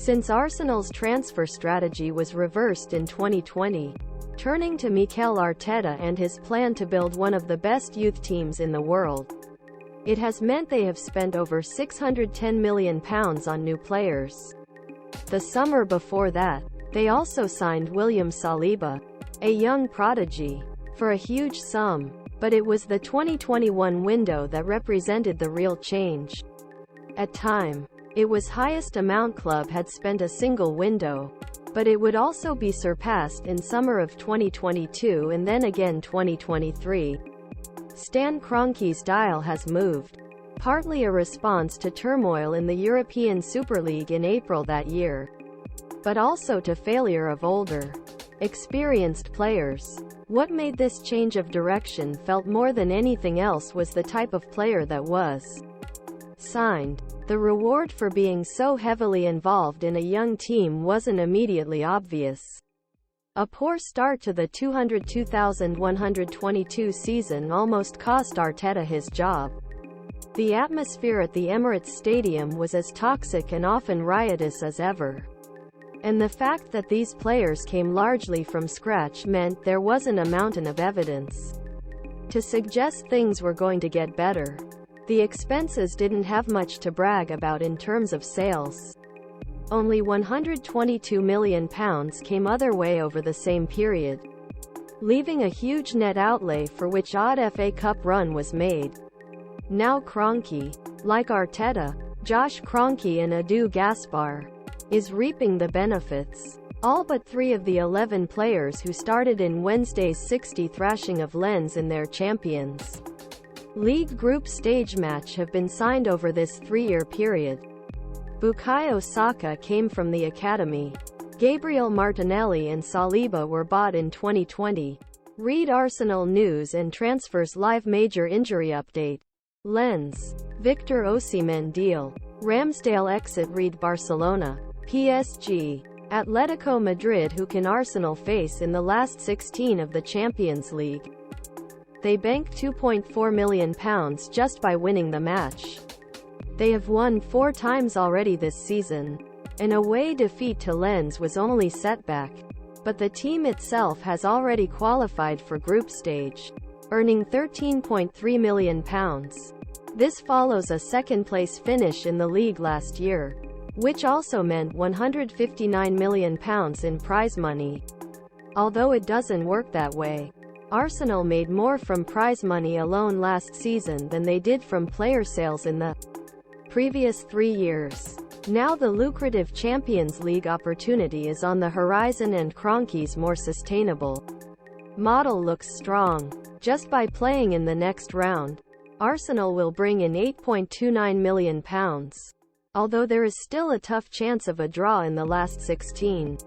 since Arsenal's transfer strategy was reversed in 2020, turning to Mikel Arteta and his plan to build one of the best youth teams in the world. It has meant they have spent over £610 million on new players. The summer before that, they also signed William Saliba, a young prodigy, for a huge sum, but it was the 2021 window that represented the real change. At time, it was highest amount club had spent a single window, but it would also be surpassed in summer of 2022 and then again 2023. Stan Kroenke's dial has moved, partly a response to turmoil in the European Super League in April that year, but also to failure of older, experienced players. What made this change of direction felt more than anything else was the type of player that was signed. The reward for being so heavily involved in a young team wasn't immediately obvious. A poor start to the 202,122 season almost cost Arteta his job. The atmosphere at the Emirates Stadium was as toxic and often riotous as ever. And the fact that these players came largely from scratch meant there wasn't a mountain of evidence to suggest things were going to get better. The expenses didn't have much to brag about in terms of sales. Only £122 million came other way over the same period, leaving a huge net outlay for which odd FA Cup run was made. Now Kroenke, like Arteta, Kroenke and Edu Gaspar, is reaping the benefits. All but 3 of the 11 players who started in Wednesday's 60 thrashing of Lens in their Champions League group stage match have been signed over this 3-year period. Bukayo Saka came from the academy. Gabriel Martinelli and Saliba were bought in 2020. Read Arsenal news and transfers live major injury update. Lens. Victor Osimhen deal. Ramsdale exit READ Barcelona. PSG. Atletico Madrid. Who can Arsenal face in the last 16 of the Champions League? They banked £2.4 million just by winning the match. They have won 4 times already this season. An away defeat to Lens was only setback, but the team itself has already qualified for group stage, earning £13.3 million. This follows a second-place finish in the league last year, which also meant £159 million in prize money. Although it doesn't work that way. Arsenal made more from prize money alone last season than they did from player sales in the previous 3 years. Now the lucrative Champions League opportunity is on the horizon and Kroenke's more sustainable model looks strong. Just by playing in the next round, Arsenal will bring in £8.29 million. Although there is still a tough chance of a draw in the last 16.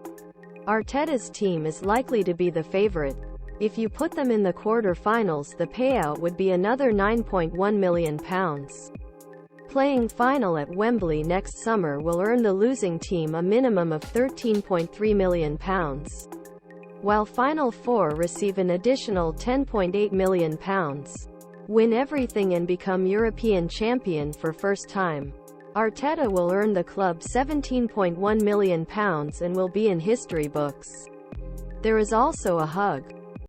Arteta's team is likely to be the favourite. If you put them in the quarter-finals, the payout would be another £9.1 million. Playing final at Wembley next summer will earn the losing team a minimum of £13.3 million, while Final Four receive an additional £10.8 million. Win everything and become European champion for first time. Arteta will earn the club £17.1 million and will be in history books. There is also a hug.